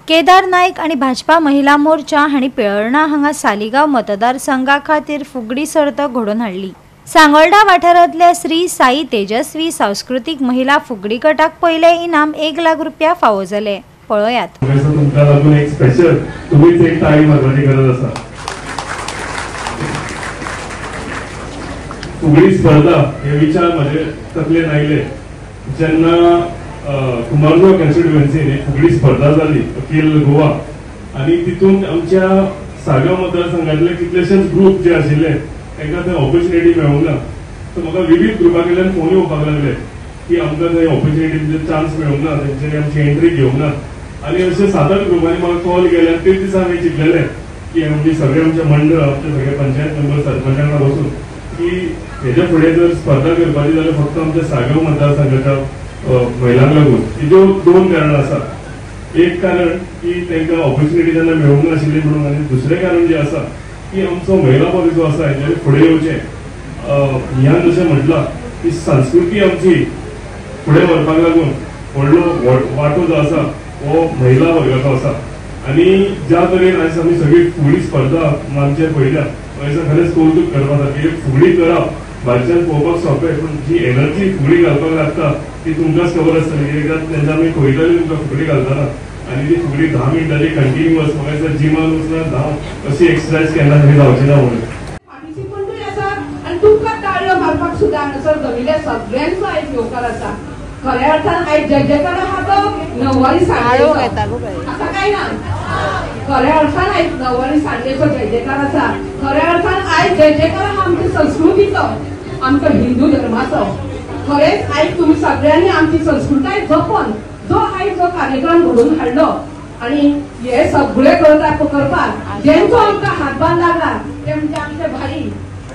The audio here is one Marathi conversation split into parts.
केदार नाईक आणि भाजपा महिला मोर्चा हांणी पेळर्णा हांगा सालिगांव मतदारसंघा खातीर फुगडी सर्त घडोवन हाडली। सांगोळडा वाठारांतल्या श्री साई तेजस्वी सांस्कृतिक महिला फुगडी गटाक पयले इनाम 1 लाख रुपया फावो जाले। पळयात। तुमकां लागून एक स्पेशल तुम्हीच एक टाळी मारपाची गरज आसा। फुगडी स्पर्धा हे विचार म्हजे तकलेन आयले जेन्ना कुमारगांव कॉन्स्टिट्युएन्सीन फुगडी स्पर्धा जाली अखिल गोवा आणि तितून आमच्या सागांव मतदारसंघातले कितलेशेच ग्रुप जे आशिल्ले तांकां थंय ऑपॉर्च्युनिटी मेळूंक ना। सो म्हाका विविध ग्रुपा कडल्यान फोन येवपाक लागले की आमकां थंय ऑपॉर्च्युनिटी चान्स मेळूंक ना, तेंच्यांनी आमची एंट्री घेवंक ना। आणि अशे 7-8 ग्रुपांनी म्हाका कॉल केले। ते दिसा हांवें चिंतलेलें की आमची सगळे आमचे मंडळ आमचे सगळे पंचायत मेंबर सरपंचां वांगडा बसून की हेच्या फुडें जर स्पर्धा करपाची जाल्यार फक्त आमच्या सागांव मतदारसंघाच्या महिलांक लागून हेज्यो 2 कारणां आसा। एक कारण की तांकां ऑपॉर्च्युनिटी जेन्ना मेळूंक नाशिल्ली म्हणून, आनी दुसरें कारण जें आसा की आमचो महिला पक्ष जो आसा हेचे फुडें येवचें। ह्यान जशें म्हटलां की संस्कृती आमची फुडें व्हरपाक लागून व्हडलो वांटो जो आसा हो महिला वर्गाचो आसा। आनी ज्या तरेन आयज आमी सगळी फुगडी स्पर्धा आमचेर पळयल्या आयज खरेंच कौतुक करपा सारकें। फुगडी करप भायरच्यान पळोवपाक सोंपें, पूण जी एनर्जी फुगडी घालपाक लागता ती तुमकांच खबर आसतली। एकदां तेन्ना आमी पळयताली तुमकां फुगडी घालतना, आनी ती फुगडी 10 मिनटांची कंटिन्युअस म्हाका दिसता जिमान वचून धांव अशी एक्सरसाइज केन्ना तरी जावची ना म्हणून। पार्टिसिपंटूय आसा आनी तुमकां ताळयो मारपाक सुद्दां हांगासर जमिल्ल्या सगळ्यांचो आयज येवकार आसा। खऱ्या अर्थान आयज जजेकार आहा तो 9वारी सांजेचो आसा काय ना? खऱ्या अर्थान आयज 9वारी सांजेचो जजेकार आसा। खऱ्या अर्थान आयज जजेकार आहा आमच्या संस्कृतीचो, आमच्या हिंदू धर्माचो। खरेंच आयज तुम्ही सगळ्यांनी आमची संस्कृताय जपून जो आयज जो कार्यक्रम घडोवन हाडलो आणि हे सगळे करपाक जेंचो आमकां हातभार लागला ते म्हणजे आमचे भाई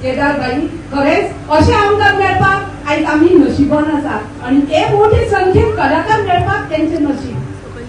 केदार भाई। खरेंच अशें आमकां मेळपाक आयज आमी नशिबान आसा आणि ते मोठी संख्येन कलाकार मेळपाक तेंचे नशीब।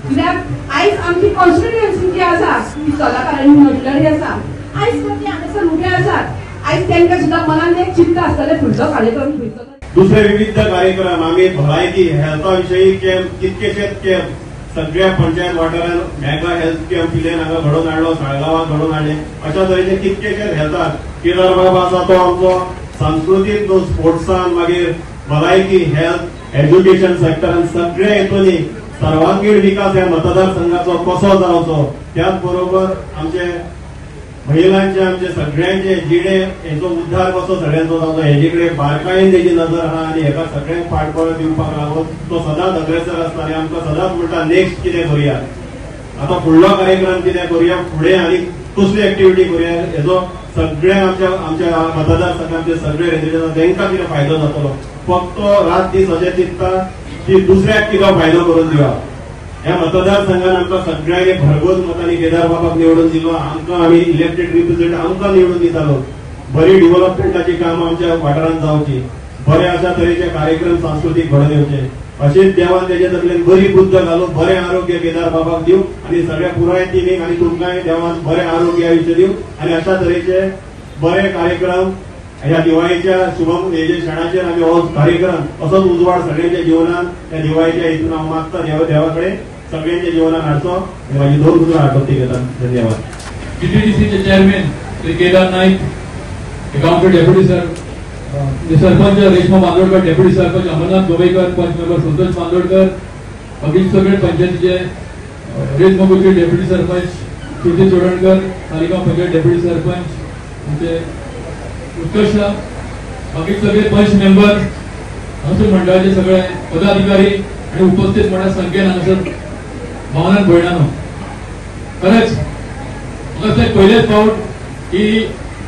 कित्याक आयज आमची कॉन्स्टिट्युएन्सी जी आसा ती कलाकारांनी नडलेली आसा। आयज तर ती हांगासर उबे आसात। आयज तेंकां सुद्दां मनान एक चिंत आसतलें फुडलो कार्यक्रम खंयचो। दुसरे विविध कार्यक्रम आम्ही भलायकी हेल्था विषयी कॅम्प कितकेशेच कॅम्प सगळ्या पंचायत वाठारांत मेगा हेल्थ कॅम्प पिलेन हांगा घडोवन हाडलो, साळगांवांत घडोवन हाडले। अशा तरेचे कितकेशेच हेल्थाक केदार बाबा आसा तो आमचो सांस्कृतीक जो स्पोर्ट्सान मागीर भलायकी हेल्थ एज्युकेशन सेक्टरान सगळ्या हेतूंनी सर्वांगीण विकास ह्या मतदारसंघाचो कसो जावचो, त्याच बरोबर आमचे महिलांचे आमचे सगळ्यांचे जिणे हेचो उद्धार कसो सगळ्यांचो जावचो हेजे कडेन बारकायेन तेजी नजर आहा आनी हेका सगळ्यांक फाटबळ दिवपाक लागून तो सदांच अग्रेसर आसता आनी आमकां सदांच म्हणटा नेक्स्ट कितें करुया, आतां फुडलो कार्यक्रम कितें करुया, फुडें आनी कसली एक्टिविटी करुया, हेजो सगळ्या आमच्या मतदारसंघांतले सगळे रेजिडेंट तांकां कितें फायदो जातलो। फक्त रात दीस अशें चिंतता की दुसऱ्याक कितें फायदो करून दिवप। ह्या मतदारसंघान आमकां सगळ्यांनी भरघोस मतांनी केदार बाबाक निवडून दिलो। आमकां आमी इलेक्टेड रिप्रेझेंटेटिव्ह आमकां निवडून दितालो। बरी डेव्हलपमेंटाची कामां आमच्या वाठारांत जावची, बरे अशा तरेचे कार्यक्रम सांस्कृतीक घडोवन येवचे, अशेंच देवान तेजे तकलेन बरी बुद्ध घालून बरें आरोग्य केदार बाबाक दिवं आनी सगळ्या पुराय टिमीक आनी तुमकांय देवान बरें आरोग्य आयुश्य दिवं आनी अशा तरेचे बरे कार्यक्रम ह्या दिवाळीच्या शुभम हेजे क्षणाचेर आमी हो कार्यक्रम असोच उजवाड सगळ्यांच्या जिवनान त्या दिवाळीच्या हेतून हांव मागता देवा कडेन सगळ्यांच्या जीवनात हाडचो। माझी 2 उतरां आठवती घेता। धन्यवाद। टीटीडीसीचे चेअरमॅन श्री केदार नाईक, गांवचे डेप्युटी सरपंच रेश्मा बांदोडकर, डेप्युटी सरपंच अमरनाथ गोवेकर, पंच मेंबर संतोष बांदोडकर, बाकी सगळे पंचायतीचे रेशमापूरचे डेप्युटी सरपंच श्रुती चोडणकर, सालिगांव पंचायत डेप्युटी सरपंच आमचे उत्कर्ष, बाकी सगळे पंच मेंबर हांगासर मंडळाचे सगळे पदाधिकारी आणि उपस्थित मोठ्या संख्येन हांगासर भावनान भयणानो, खरेंच म्हाका पयलेच फावट ही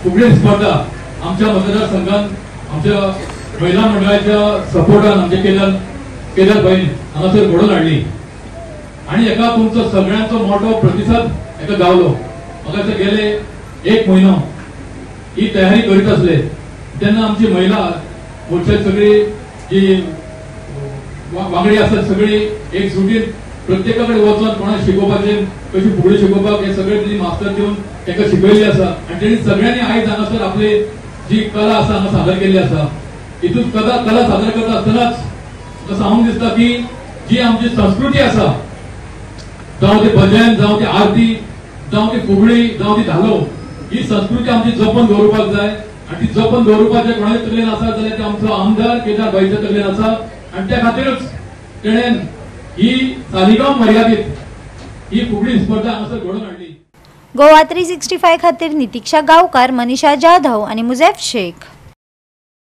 फुगडी स्पर्धा आमच्या मतदारसंघात आमच्या महिला मंडळाच्या सपोर्टान आमचे केदार भाईन हांगासर घडोवन हाडली आणि एका तुमचो सगळ्यांचो मोठो प्रतिसाद एका गावलो। म्हाका गेले 1 म्हयनो ही तयारी करीत आसले तेन्ना आमची महिला मोर्चाची सगळी जी वांगडी आसतात सगळी एक सुटीन प्रत्येकाकडे वचून कोणाक शिकोवपाचे कशी फुगडी शिकोवपाक हे सगळे त्यांनी मास्टर दिवन ताका शिकयल्ली आसा आनी तेणी सगळ्यांनी आयज हांगासर आपली जी कला आसा हांगा सादर केल्ली आसा। हितून कला सादर करता आसतनाच म्हाका सांगूंक दिसता की जी आमची संस्कृती आसा जावं ते भजन, जावं ती आरती, जावं ती फुगडी, जावं ती धालो, ही संस्कृती आमची जपून दवरपाक जाय. आणि ती जपून दवरपाचे कोणाचे तकलेन आसा जाल्यार ते आमचो आमदार केदार भाईच्या तकलेन आसा. आणि त्या खातीरच तेणेन ही सालिगांव मर्यादीत ही फुगडी स्पर्धा हांगासर घडोवन हाडली. गोवा 365 खातीर नितीक्षा गांवकार, मनीषा जाधव आणि मुझेफ शेख.